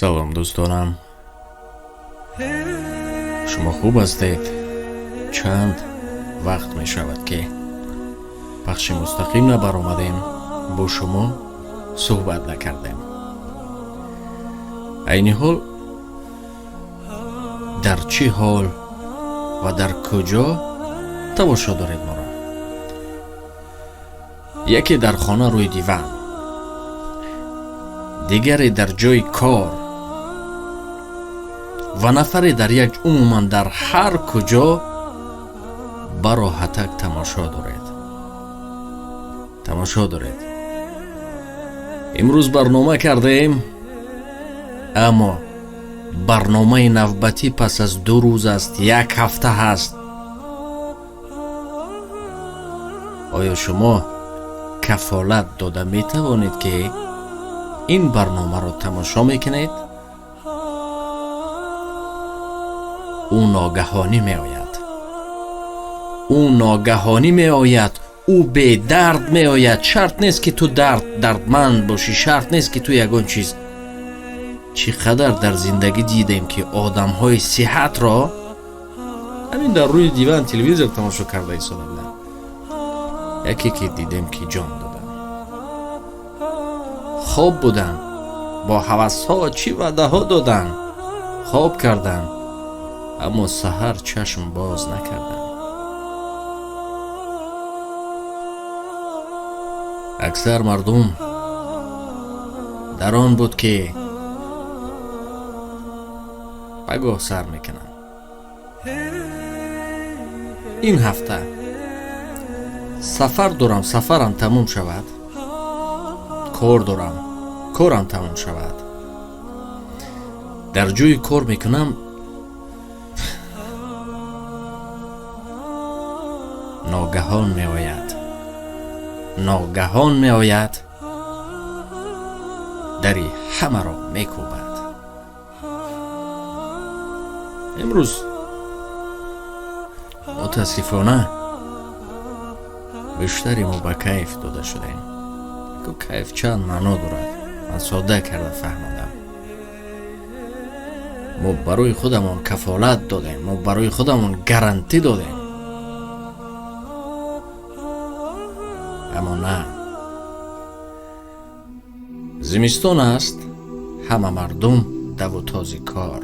سلام دوستانم، شما خوب هستید؟ چند وقت می شود که پخش مستقیم نبرآمدیم، با شما صحبت نکردیم. عین حال در چه حال و در کجا تماشا دارید ما را؟ یکی در خانه روی دیوان، دیگری در جای کار و نفری در یک عموما در هر کجا به راحتک تماشا دارید. امروز برنامه کردیم، اما برنامه نوبتی پس از 2 روز است، 1 هفته هست. آیا شما کفالت داده می توانید که این برنامه را تماشا میکنید؟ او ناگهانی می آید، او به درد می آید. شرط نیست که تو دردمند باشی، شرط نیست که تو یگان چیز. چقدر در زندگی دیدیم که آدم های صحت را همین در روی دیوان تلویزیون تماشا کرده ایستادند. یکی که دیدیم که جان دادن، خواب بودن، با هوس ها چی وعده ها دادن، خواب کردن، اما سحر چشم باز نکردن. اکثر مردم در آن بود که بگاه سر میکنن. این هفته سفر دارم، سفرم تموم شود، کار دارم، کارم تموم شود، در جای کار میکنم، ناگهان می آید، دری همه را میکوبد. امروز متاسفانه بیشتری ما به کیف داده شدیم. که کیف چند معنا دارد، من ساده کرده فهمیدم. ما برای خودمون کفالت دادیم، ما برای خودمون گارانتی دادیم، اما نه. زمستان است، همه مردم دو و تازی کار،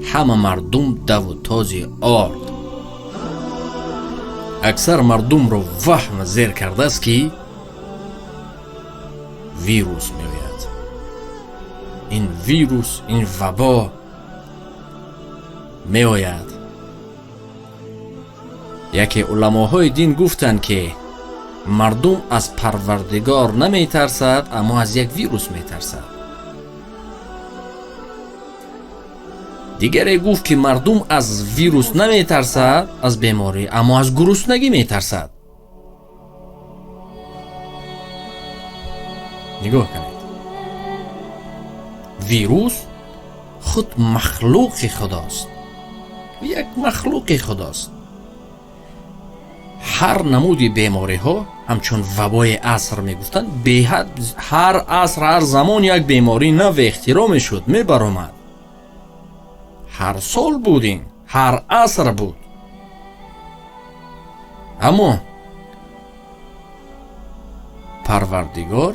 همه مردم دو و تازی آرد. اکثر مردم رو وهم زیر کرده است که ویروس می آید. این ویروس، این وبا می آید. یکی علماهای دین گفتند که مردم از پروردگار نمی ترسد، اما از یک ویروس می ترسد. دیگری گفت که مردم از ویروس نمی ترسد، از بیماری، اما از گرسنگی می ترسد. نگاه کنید، ویروس خود مخلوق خداست، یک مخلوق خداست. هر نمود بیماری ها همچون وبای عصر می گفتن، هر عصر، هر زمان یک بیماری نو اختراع می شد، می برآمد. هر سال بودیم، هر عصر بود. اما پروردگار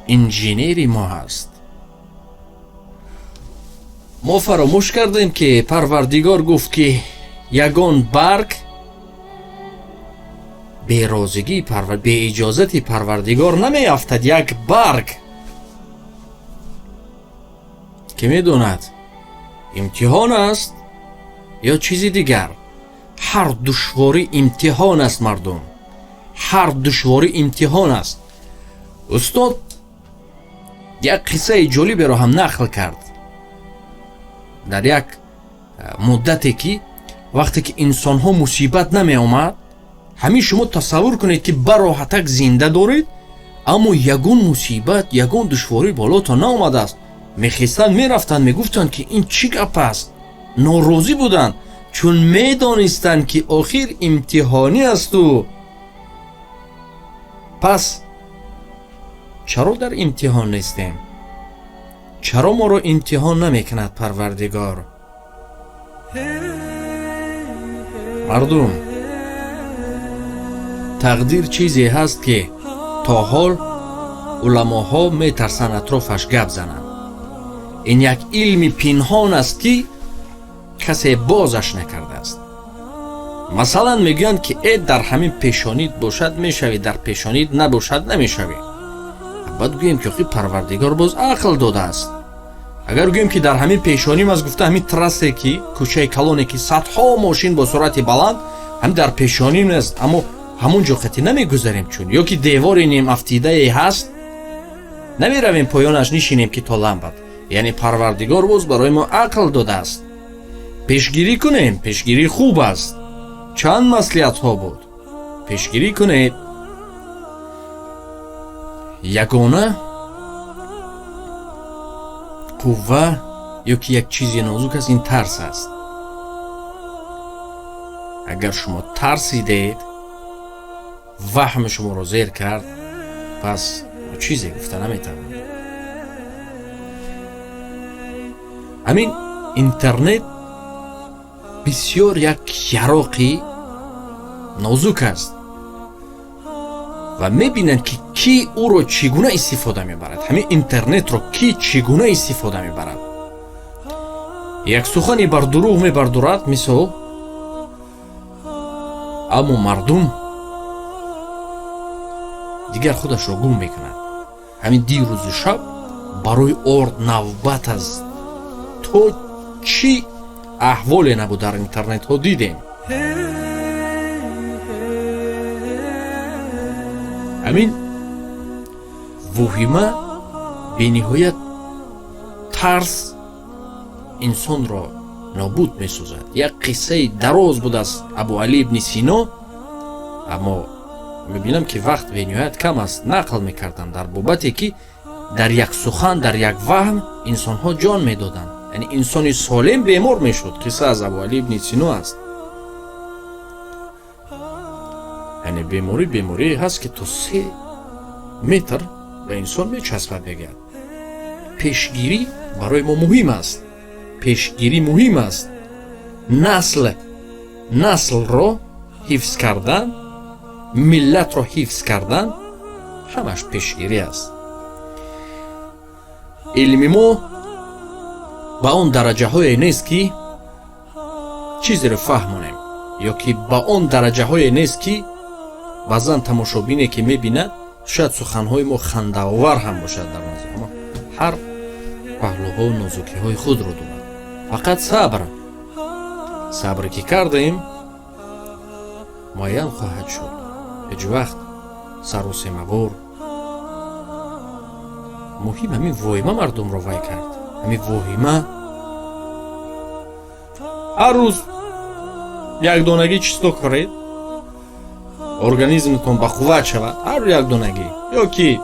انجینیر ما هست. ما فراموش کردیم که پروردگار گفت که یگان برگ به رازگی به اجازت پروردگار نمی افتد. یک برگ که می داند امتحان است یا چیزی دیگر. هر دشواری امتحان است مردم، هر دشواری امتحان است. استاد یک قصه جالب را هم نقل کرد. در یک مدتی که وقتی که انسان ها مصیبت نمی آمد، همین شما تصور کنید که براحتک زنده دارید، اما یگون مصیبت، یگون دشواری بالا تا نامده است. میخیستن میرفتن میگفتن که این چی گپ است. ناراضی بودن چون میدانستن که آخر امتحانی است. و پس چرا در امتحان نیستیم؟ چرا ما رو امتحان نمیکند پروردگار؟ مردم، تقدیر چیزی هست که تا حال علماها میترسن اطرافش گپ زنند. این یک علم پنهان است که کسی بازش نکرده است. مثلا میگن که اید در همین پیشانید باشد میشوی، در پیشانید نباشد نمیشوی. بعد گوییم که پروردگار باز عقل داده است. اگر گوییم که در همین پیشانیم از گفته همین ترسه که کوچه کلونه که صدها ماشین با سرعت بلند هم در پیشانیم است، اما همون جا خطی نمیگذاریم چون یا که دیوار نیم افتیده ای هست نمیرویم پایانش نشینیم که تا لمبد. یعنی پروردگار باز برای ما عقل داده است. پیشگیری کنیم، پیشگیری خوب است. چند مصلحت ها بود، پیشگیری کنید. یگانه قوه یا که یک چیزی نازک است این ترس است. اگر شما ترسیدید وهم شما رو زیر کرد پس چیزی گفته نمیتوانید. همین اینترنت بسیار یک یراقی نازک است و میبینند که کی او رو چگونه استفاده میبرد. همین اینترنت رو کی چگونه استفاده میبرد. یک سخنی بر دروغ میبردارد مثل، اما مردم دیگر خودش رو گم میکند. همین دیروز شب برای ارد نوبت است. تو چی احوالی نبود در اینترنت ها دیدیم. همین وهمه به نهایت ترس انسان را نابود می سازد. یک قصه دراز بود از ابو علی ابن سینا، اما میبینم که وقت به نهایت کم است. نقل میکردن در بابتی که در یک سخن، در یک وهم انسان ها جان میدادند. یعنی انسان سالم بیمار میشد. قصه از ابو علی ابن سینا است. یعنی بیماری هست که تا 3 متر به انسان میچسبد. بگه پیشگیری برای ما مهم است. پیشگیری مهم است. نسل را حفظ کردن، ملت را حفظ کردن همش پیشگیری است. علم ما با اون درجه های نیست که چیزی رو فهمونیم، یا که با اون درجه های نیست که بعضا تماشابینی که میبیند شاید سخنهای ما خنده آور هم باشد در نظر، اما هر پهلوها و نازکی های خود رو دارد. فقط صبر که کردیم معین خواهد شد. هیچ وقت سر و سیمبر مهم همین وهمه مردم رو وای کرد. همین وهمه هر روز یک دانگی چیستا کرید ارگانیزمتون با قوت شود. هر یک دانگی، یا که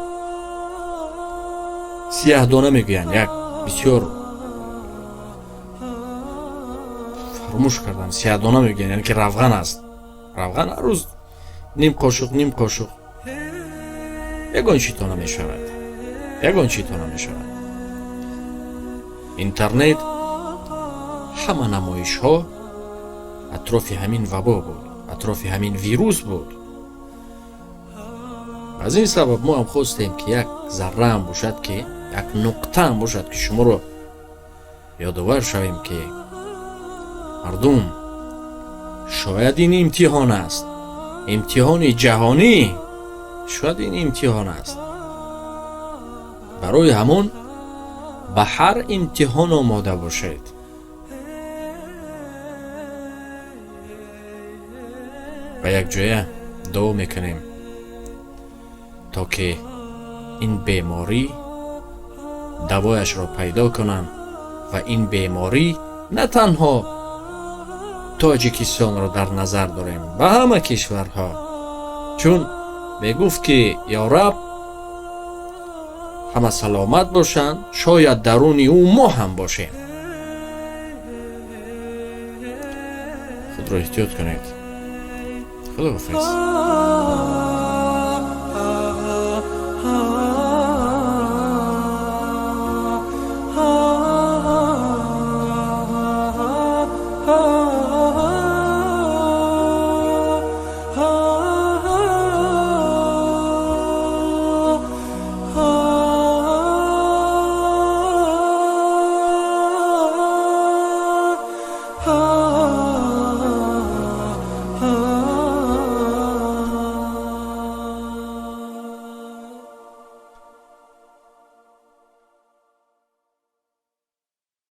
10 دانه میگوین، یک بسیار فراموش کردم 10 دانه میگوین، یعنی که روغن است. روغن هر روز نیم قاشق یگان چیتانه میشود. اینترنت همه نمایش ها اطراف همین وبا بود، اطراف همین ویروس بود. از این سبب ما هم خواستیم که یک ذره هم باشد، که یک نقطه هم باشد که شما رو یادآور شویم که مردم شاید این امتحان است، امتحان جهانی. شاید این امتحان است. برای همون به هر امتحان آماده باشید. و یک جایه دعا میکنیم تا که این بیماری دوایش را پیدا کنن و این بیماری نه تنها تاجیکستان را در نظر داریم و همه کشورها، چون میگفت که یا رب همه سلامت باشند، شاید درونی او ما هم باشیم. خود را احتیاط کنید. خدا حافظ.